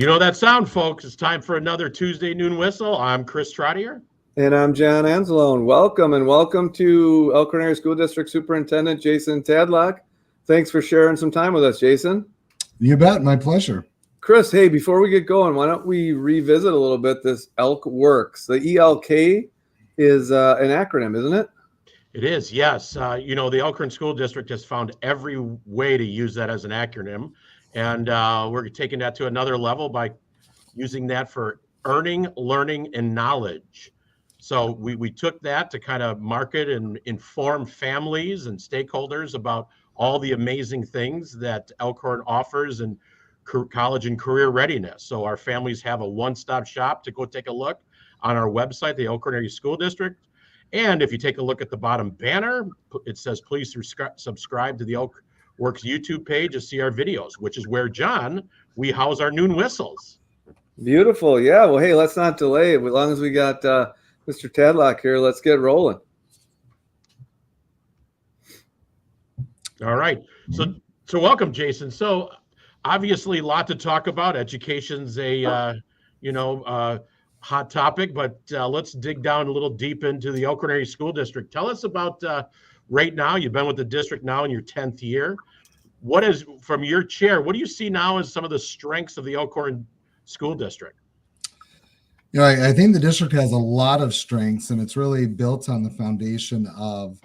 know that sound, folks. It's time for another Tuesday Noon Whistle. I'm Chris Trottier. And I'm John Anzalone. Welcome to Elkhorn School District Superintendent Jason Tadlock. Thanks for sharing some time with us, Jason. You bet. My pleasure. Chris, hey, before we get going, why don't we revisit a little bit this ElkWorks? The ELK is an acronym, isn't it? It is, yes. The Elkhorn School District has found every way to use that as an acronym. And we're taking that to another level by using that for earning, learning, and knowledge. So we took that to kind of market and inform families and stakeholders about all the amazing things that Elkhorn offers in college and career readiness. So our families have a one-stop shop to go take a look on our website, the Elkhorn Area School District. And if you take a look at the bottom banner, it says, please subscribe to the ElkWorks YouTube page to see our videos, which is where, John, we house our noon whistles. Beautiful. Yeah. Well, hey, let's not delay. As long as we got Mr. Tadlock here, let's get rolling. All right. So welcome, Jason. So obviously a lot to talk about. Education's a, hot topic, but let's dig down a little deep into the Elkhorn Area School District. Tell us about right now. You've been with the district now in your 10th year. What is, from your chair, what do you see now as some of the strengths of the Elkhorn School District? I think the district has a lot of strengths, and it's really built on the foundation of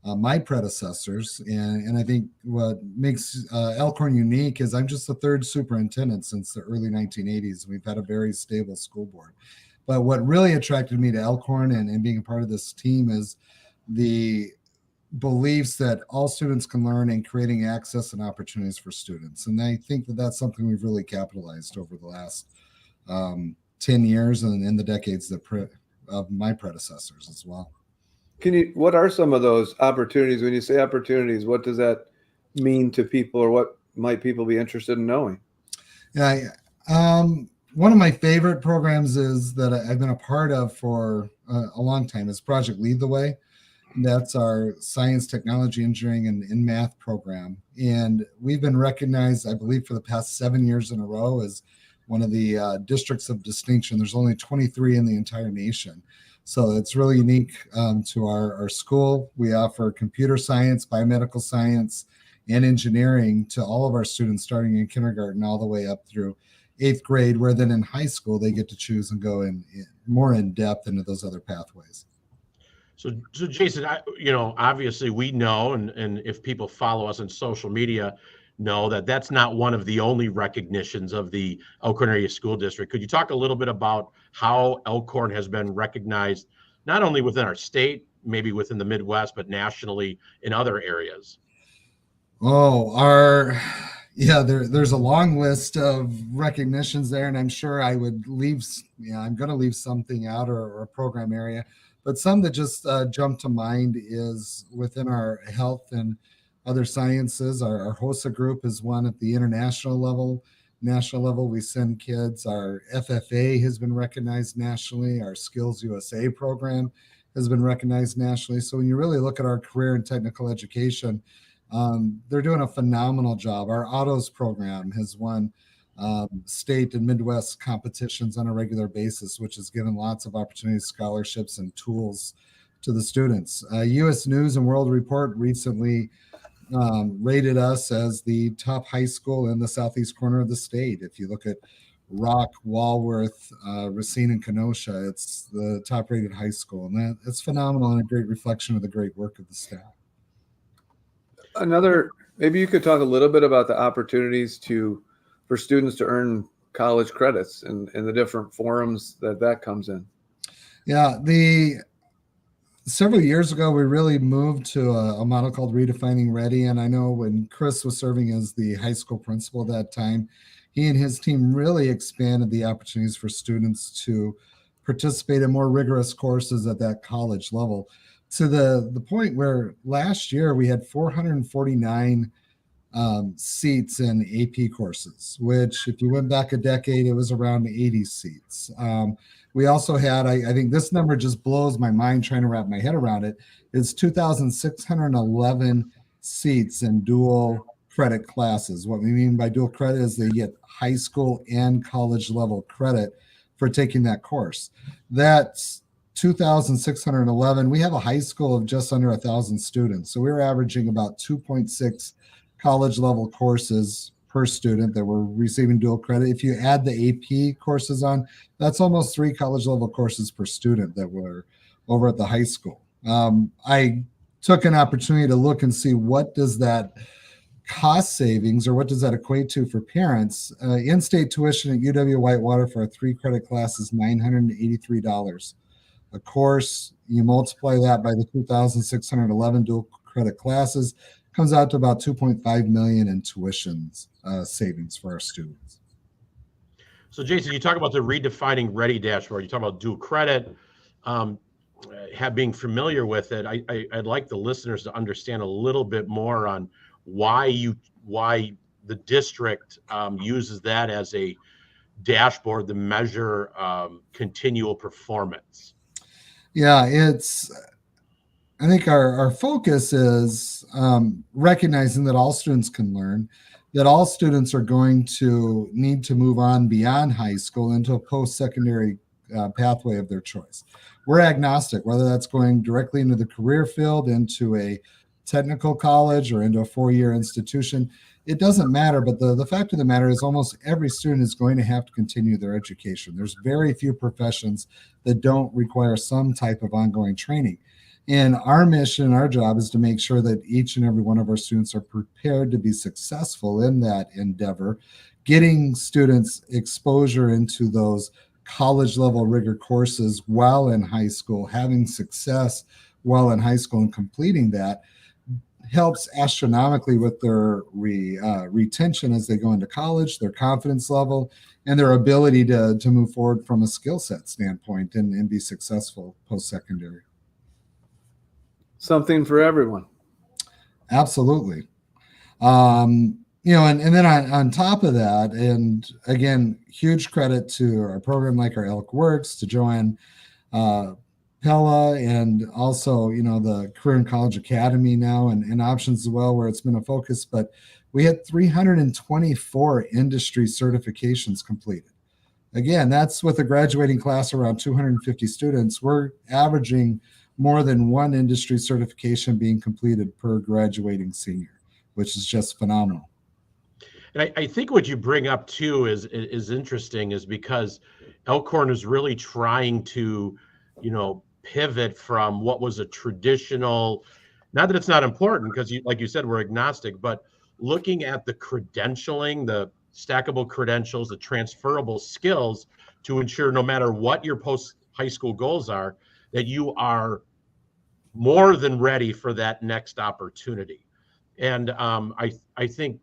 my predecessors. And I think what makes Elkhorn unique is I'm just the third superintendent since the early 1980s. We've had a very stable school board. But what really attracted me to Elkhorn and being a part of this team is the beliefs that all students can learn and creating access and opportunities for students. And I think that that's something we've really capitalized over the last 10 years and in the decades of my predecessors as well. What are some of those opportunities? When you say opportunities, what does that mean to people, or what might people be interested in knowing? Yeah, one of my favorite programs is that I've been a part of for a long time is Project Lead the Way. That's our science, technology, engineering, and math program. And we've been recognized, I believe, for the past 7 years in a row as one of the districts of distinction. There's only 23 in the entire nation. So it's really unique to our school. We offer computer science, biomedical science, and engineering to all of our students starting in kindergarten all the way up through 8th grade, where then in high school they get to choose and go in more in depth into those other pathways. So Jason, obviously we know, and if people follow us on social media, know that that's not one of the only recognitions of the Elkhorn Area School District. Could you talk a little bit about how Elkhorn has been recognized, not only within our state, maybe within the Midwest, but nationally in other areas? There's a long list of recognitions there, and I'm sure I would leave, I'm going to leave something out or a program area, but some that just jump to mind is within our health and other sciences. Our HOSA group is one at the international level. National level, we send kids. Our FFA has been recognized nationally. Our Skills USA program has been recognized nationally. So when you really look at our career and technical education, they're doing a phenomenal job. Our autos program has won state and Midwest competitions on a regular basis, which has given lots of opportunities, scholarships, and tools to the students. U.S. News and World Report recently rated us as the top high school in the southeast corner of the state. If you look at Rock, Walworth, Racine, and Kenosha, it's the top rated high school. And that's phenomenal and a great reflection of the great work of the staff. Maybe you could talk a little bit about the opportunities for students to earn college credits and the different forums that comes in. Yeah, several years ago, we really moved to a model called Redefining Ready. And I know when Chris was serving as the high school principal at that time, he and his team really expanded the opportunities for students to participate in more rigorous courses at that college level, to the point where last year we had 449 seats in AP courses, which if you went back a decade, it was around 80 seats. We also had, I think this number just blows my mind trying to wrap my head around it, is 2,611 seats in dual credit classes. What we mean by dual credit is they get high school and college level credit for taking that course. That's 2,611. We have a high school of just under 1,000 students. So we're averaging about 2.6 college level courses per student that were receiving dual credit. If you add the AP courses on, that's almost 3 college level courses per student that were over at the high school. I took an opportunity to look and see what does that cost savings or what does that equate to for parents. In-state tuition at UW-Whitewater for a 3 credit class is $983. A course, you multiply that by the 2,611 dual credit classes, comes out to about 2.5 million in tuitions savings for our students. So Jason, you talk about the redefining Ready dashboard. You talk about dual credit, being familiar with it. I'd like the listeners to understand a little bit more on why the district uses that as a dashboard to measure continual performance. Yeah, I think our focus is recognizing that all students can learn, that all students are going to need to move on beyond high school into a post-secondary pathway of their choice. We're agnostic, whether that's going directly into the career field, into a technical college, or into a 4-year institution. It doesn't matter, but the fact of the matter is almost every student is going to have to continue their education. There's very few professions that don't require some type of ongoing training. And our mission, our job is to make sure that each and every one of our students are prepared to be successful in that endeavor, getting students exposure into those college level rigor courses while in high school, having success while in high school and completing that helps astronomically with their retention as they go into college, their confidence level, and their ability to move forward from a skill set standpoint and be successful post-secondary. Something for everyone. Absolutely. And then on top of that, and again, huge credit to our program like our ElkWorks, to Joanne Pella, and also, the Career and College Academy now and options as well, where it's been a focus. But we had 324 industry certifications completed. Again, that's with a graduating class around 250 students. We're averaging more than 1 industry certification being completed per graduating senior, which is just phenomenal. And I think what you bring up too is interesting, is because Elkhorn is really trying to, pivot from what was a traditional, not that it's not important, because like you said, we're agnostic, but looking at the credentialing, the stackable credentials, the transferable skills to ensure no matter what your post-high school goals are, that you are more than ready for that next opportunity. And I think,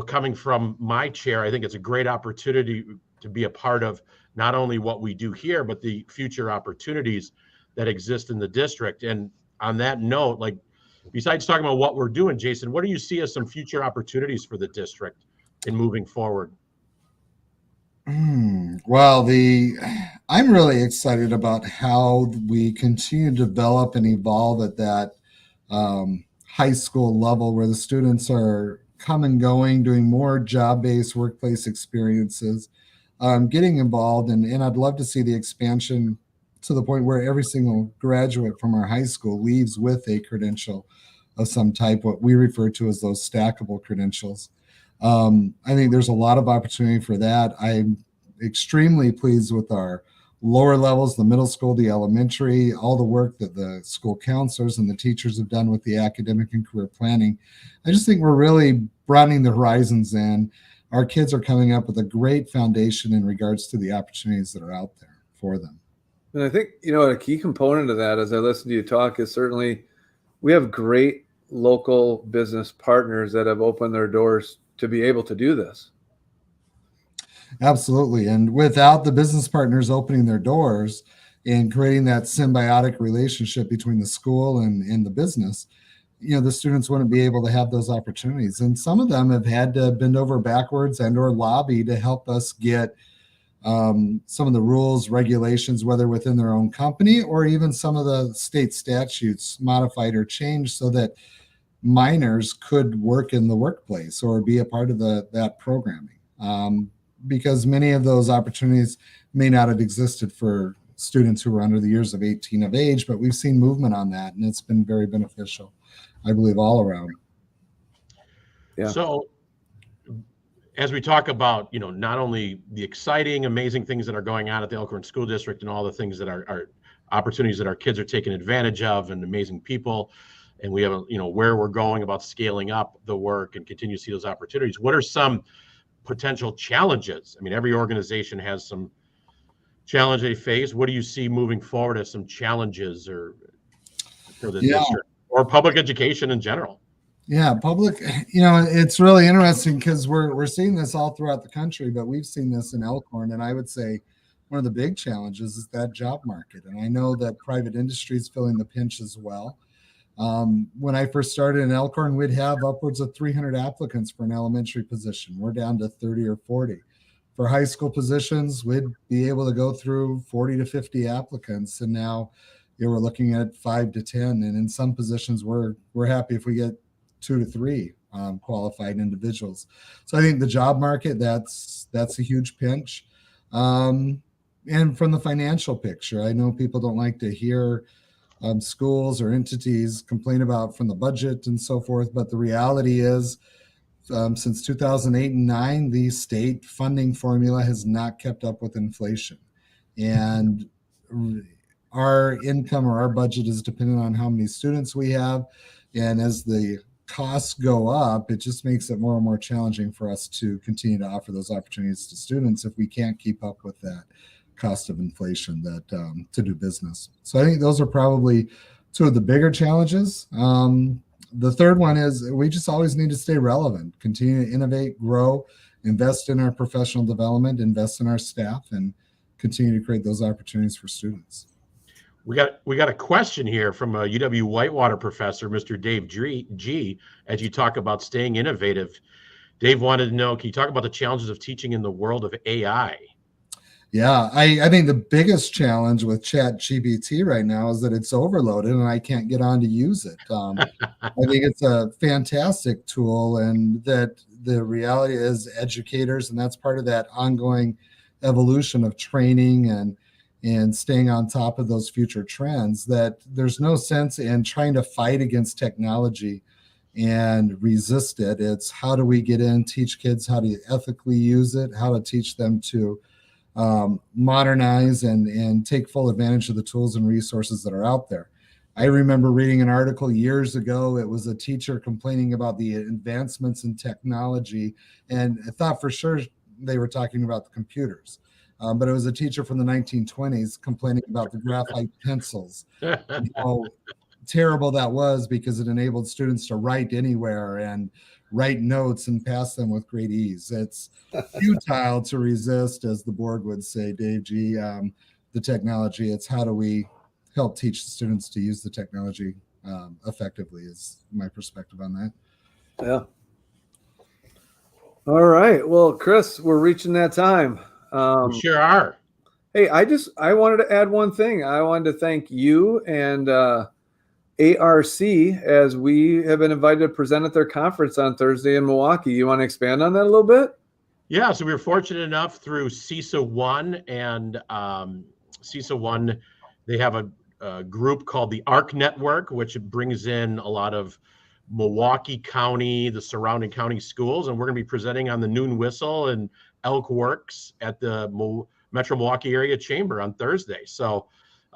coming from my chair, I think it's a great opportunity to be a part of not only what we do here, but the future opportunities that exist in the district. And on that note, like, besides talking about what we're doing, Jason, what do you see as some future opportunities for the district in moving forward? Well, I'm really excited about how we continue to develop and evolve at that high school level, where the students are come and going, doing more job-based workplace experiences, getting involved. And I'd love to see the expansion to the point where every single graduate from our high school leaves with a credential of some type, what we refer to as those stackable credentials. I think there's a lot of opportunity for that. I'm extremely pleased with our lower levels, the middle school, the elementary, all the work that the school counselors and the teachers have done with the academic and career planning. I just think we're really broadening the horizons, and our kids are coming up with a great foundation in regards to the opportunities that are out there for them. And I think, a key component of that, as I listen to you talk, is certainly we have great local business partners that have opened their doors to be able to do this. Absolutely. And without the business partners opening their doors and creating that symbiotic relationship between the school and the business, the students wouldn't be able to have those opportunities. And some of them have had to bend over backwards and or lobby to help us get some of the rules, regulations, whether within their own company or even some of the state statutes modified or changed so that minors could work in the workplace or be a part of that programming, because many of those opportunities may not have existed for students who were under the years of 18 of age, but we've seen movement on that, and it's been very beneficial, I believe, all around. Yeah. So as we talk about, not only the exciting, amazing things that are going on at the Elkhorn School District and all the things that are opportunities that our kids are taking advantage of and amazing people, and we have, where we're going about scaling up the work and continue to see those opportunities. What are some potential challenges? I mean, every organization has some challenge they face. What do you see moving forward as some challenges or for the district or public education in general? Yeah, public, it's really interesting because we're seeing this all throughout the country, but we've seen this in Elkhorn. And I would say one of the big challenges is that job market. And I know that private industry is feeling the pinch as well. When I first started in Elkhorn, we'd have upwards of 300 applicants for an elementary position. We're down to 30 or 40. For high school positions, we'd be able to go through 40 to 50 applicants. And now we're looking at 5 to 10. And in some positions, we're happy if we get 2 to 3 qualified individuals. So I think the job market, that's a huge pinch. And from the financial picture, I know people don't like to hear schools or entities complain about from the budget and so forth, but the reality is since 2008 and 9, the state funding formula has not kept up with inflation. And our income or our budget is dependent on how many students we have. And as the costs go up, it just makes it more and more challenging for us to continue to offer those opportunities to students if we can't keep up with that cost of inflation that to do business. So I think those are probably two of the bigger challenges. The third one is we just always need to stay relevant, continue to innovate, grow, invest in our professional development, invest in our staff, and continue to create those opportunities for students. We got a question here from a UW Whitewater professor, Mr. Dave G, as you talk about staying innovative. Dave wanted to know, can you talk about the challenges of teaching in the world of AI? Yeah, I think the biggest challenge with ChatGPT right now is that it's overloaded and I can't get on to use it. I think it's a fantastic tool, and that the reality is educators, and that's part of that ongoing evolution of training and staying on top of those future trends, that there's no sense in trying to fight against technology and resist it. It's how do we get in, teach kids how to ethically use it, how to teach them to modernize and take full advantage of the tools and resources that are out there. I remember reading an article years ago. It was a teacher complaining about the advancements in technology, and I thought for sure they were talking about the computers. But it was a teacher from the 1920s complaining about the graphite pencils, and how terrible that was because it enabled students to write anywhere and write notes and pass them with great ease. It's futile to resist, as the board would say, Dave G, the technology. It's how do we help teach the students to use the technology effectively is my perspective on that. Yeah. All right. Well, Chris, we're reaching that time. We sure are. Hey, I wanted to add one thing. I wanted to thank you and ARC, as we have been invited to present at their conference on Thursday in Milwaukee. You want to expand on that a little bit? Yeah, so we were fortunate enough through CISA One, and CISA One, they have a group called the ARC Network, which brings in a lot of Milwaukee County, the surrounding county schools, and we're going to be presenting on the noon whistle and ElkWorks at the Metro Milwaukee Area Chamber on Thursday. So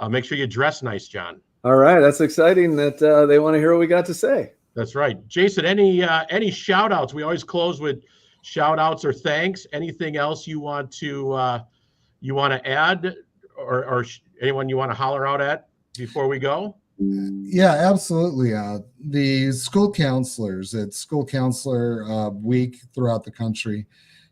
make sure you dress nice, John. All right, that's exciting that they want to hear what we got to say. That's right. Jason, any shout outs? We always close with shout outs or thanks. Anything else you want to add, or anyone you want to holler out at before we go? Yeah, absolutely. The school counselors, it's school counselor week throughout the country.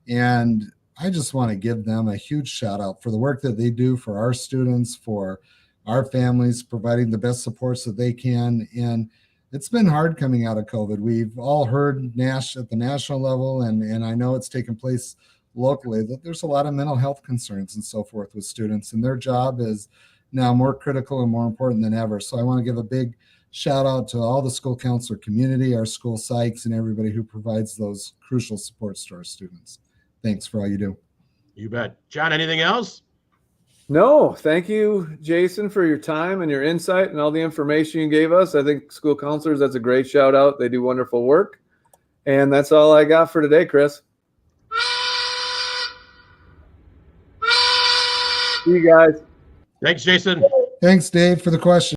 And I just want to give them a huge shout out for the work that they do for our students, for our families, providing the best supports that they can. And it's been hard coming out of COVID. We've all heard at the national level, and I know it's taken place locally, that there's a lot of mental health concerns and so forth with students, and their job is now more critical and more important than ever. So I want to give a big shout out to all the school counselor community, our school psychs, and everybody who provides those crucial supports to our students. Thanks for all you do. You bet. John, anything else? No, thank you, Jason, for your time and your insight and all the information you gave us. I think school counselors, that's a great shout out. They do wonderful work. And that's all I got for today, Chris. See you guys. Thanks, Jason. Thanks, Dave, for the question.